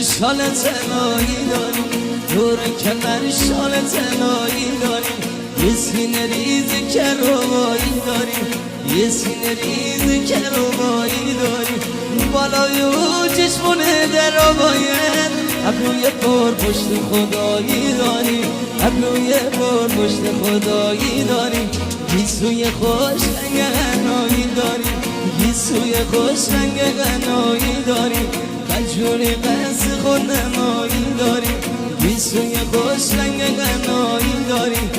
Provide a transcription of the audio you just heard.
شال طلایی داری، دور کمر شال طلایی داری، یه سینه ریز کروایی داری، یه سینه ریز کروایی داری، بالای او چشمون دراباید، ابروی پر پشت خدایی داری، ابروی پر پشت خدایی داری، گیسوی خوش رنگ غنایی داری، گیسوی خوش رنگ غنایی داری، خجوری قصد خود نمایی داری، گیسوی خوش رنگ غنایی داری،